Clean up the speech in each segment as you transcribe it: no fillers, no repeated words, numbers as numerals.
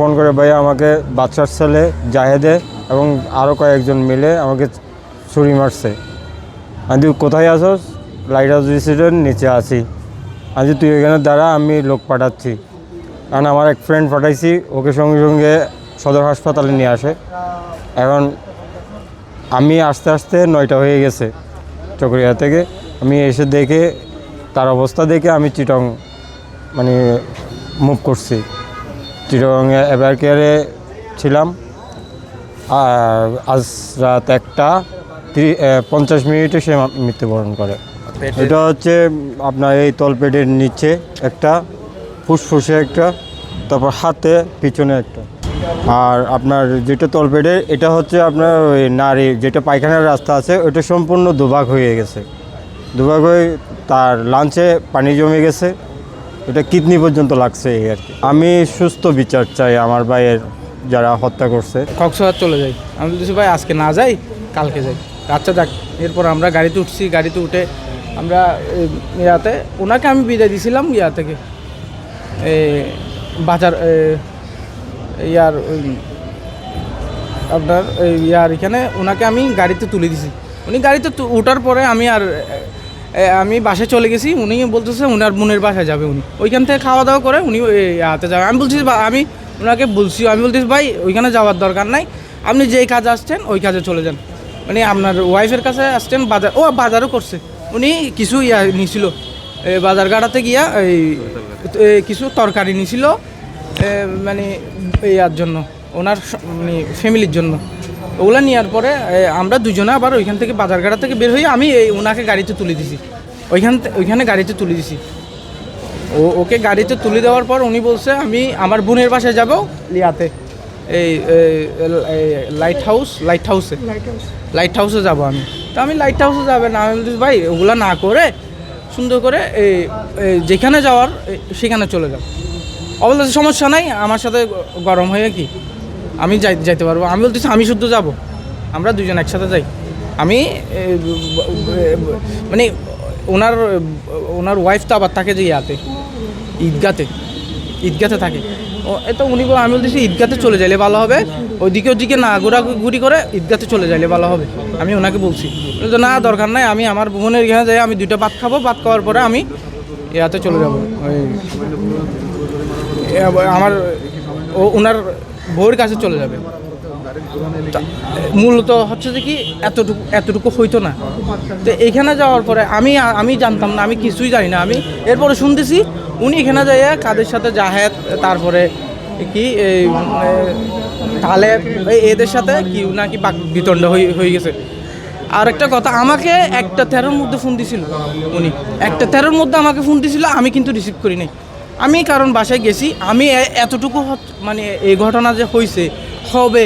Phone করে ভাই আমাকে বাচ্চার ছেলে জাহেদে এবং আরও কয়েকজন মিলে আমাকে ছুরি মারছে। আমি কোথায় আসোস? লাইট হাউস রেসিডেন্ট নিচে আছি। আমি তুই এখানে দাঁড়া, আমি লোক পাঠাচ্ছি। কারণ আমার এক ফ্রেন্ড পাঠাইছি, ওকে সঙ্গে সঙ্গে সদর হাসপাতালে নিয়ে আসে। এখন আমি আস্তে আস্তে 9টা হয়ে গেছে চকরিয়া থেকে। আমি এসে দেখে তার অবস্থা দেখে আমি চিটং মুভ করছি। চিটংয়ে এভার কেয়ারে ছিলাম। আর আজ রাত 1:50 সে মৃত্যুবরণ করে। এটা হচ্ছে আপনার এই তলপেটের নিচে একটা, ফুসফুসে একটা, তারপর হাতে পিছনে একটা। আর আপনার যেটা তলপেটে, এটা হচ্ছে আপনার ওই নারী যেটা পায়খানার রাস্তা আছে, ওটা সম্পূর্ণ দুভাগ হয়ে গেছে। দুভাগ হয়ে তার লাঞ্চে পানি জমে গেছে, এটা কিডনি পর্যন্ত লাগছে এই আর কি। আমি সুস্থ বিচার চাই আমার ভাইয়ের যারা হত্যা করছে। কক্সবাজার চলে যাই। আমি বলছি ভাই আজকে না যাই, কালকে যাই। আচ্ছা যাক। এরপর আমরা গাড়িতে উঠছি। গাড়িতে উঠে আমরা ইয়াতে ওনাকে আমি বিদায় দিয়েছিলাম ইয়া থেকে, বাজার ইয়ার আপনার ইয়ার এখানে ওনাকে আমি গাড়িতে তুলে দিছি। উনি গাড়িতে ওঠার পরে আমি বাসায় চলে গেছি। উনি বলতেছে ওনার বোনের বাসায় যাবে। উনি ওইখান থেকে খাওয়া দাওয়া করে উনি ইয়াতে যাবে। আমি বলছি আমি ওনাকে বলছি, আমি বলতেছি ভাই ওইখানে যাওয়ার দরকার নাই, আপনি যেই কাজে আসছেন ওই কাজে চলে যান। মানে আপনার ওয়াইফের কাছে আসছেন, বাজারও করছে। উনি কিছু নিয়েছিল বাজার গাড়াতে গিয়া কিছু তরকারি নিয়েছিল, মানে ইয়ার জন্য, ওনার ফ্যামিলির জন্য। ওগুলো নেওয়ার পরে আমরা দুজনে আবার ওইখান থেকে বাজারঘাটা থেকে বের হয়ে আমি ওনাকে গাড়িতে তুলে দিছি। ওইখানে গাড়িতে তুলে দিছি। ওকে গাড়িতে তুলে দেওয়ার পর উনি বলছে আমি আমার বোনের বাসায় যাব লিয়াতে, এই লাইট হাউসে যাব আমি। তো আমি লাইট হাউসে যাবেন, আমি বলছি ভাই ওগুলো না করে সুন্দর করে যেখানে যাওয়ার সেখানে চলে যাও। অবশ্যই সমস্যা নাই, আমার সাথে গরম হয়ে কি আমি যাইতে পারবো। আমি বলতেছি আমি শুদ্ধ যাব, আমরা দুজন একসাথে যাই। আমি মানে ওনার ওয়াইফ তো আবার থাকে যে ইয়াতে ঈদগাতে থাকে। তো উনি আমি বলতেছি ঈদগাতে চলে যাইলে ভালো হবে, ওইদিকে না ঘোরাঘুরি করে ঈদগাতে চলে যাইলে ভালো হবে। আমি ওনাকে বলছি না দরকার নাই, আমি আমার বোনের এখানে যাই, আমি 2টা ভাত খাবো, ভাত খাওয়ার পরে আমি ইয়াতে চলে যাবো। আমার ওনার বউয়ের কাছে চলে যাবে। মূলত হচ্ছে যে কি এতটুকু হইতো না। তো এখানে যাওয়ার পরে আমি জানতাম না, আমি কিছুই জানি না। আমি এরপরে শুনতেছি উনি এখানে যাইয়া কাদের সাথে জাহেদ, তারপরে কি তালেব, এদের সাথে কি নাকি বিতণ্ড হয়ে গেছে। আর একটা কথা, আমাকে 1:13 মধ্যে ফোন দিছিল। উনি 1:13 মধ্যে আমাকে ফোন দিছিল, আমি কিন্তু রিসিভ করি নাই। আমি কারণ বাসায় গেছি, আমি এতটুকু মানে এই ঘটনা যে হয়েছে হবে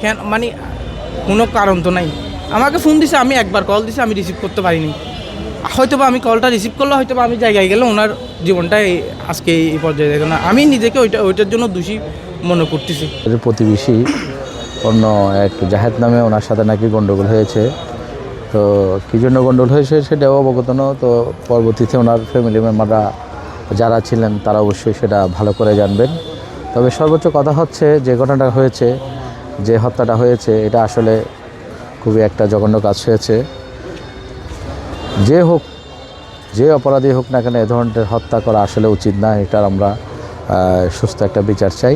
কেন, মানে কোনো কারণ তো নাই। আমাকে ফোন দিছে, আমি একবার কল দিছি, আমি রিসিভ করতে পারিনি। হয়তোবা আমি কলটা রিসিভ করলে হয়তোবা আমি জায়গায় গেলে ওনার জীবনটা আজকে এই পর্যায়ে যেত না। আমি নিজেকে ওইটার জন্য দোষী মনে করতেছি। প্রতিবেশী অন্য এক জাহেদ নামে ওনার সাথে নাকি গণ্ডগোল হয়েছে। তো কী জন্য গণ্ডগোল হয়েছে সেটাও অবগত না। তো পরবর্তীতে ওনার ফ্যামিলি মেম্বাররা যারা ছিলেন তারা অবশ্যই সেটা ভালো করে জানবেন। তবে সর্বোচ্চ কথা হচ্ছে যে ঘটনাটা হয়েছে, যে হত্যাটা হয়েছে, এটা আসলে খুবই একটা জঘন্য কাজ হয়েছে। যে অপরাধী হোক না কেন এ ধরনের হত্যা করা আসলে উচিত না। এটার আমরা সুস্থ একটা বিচার চাই।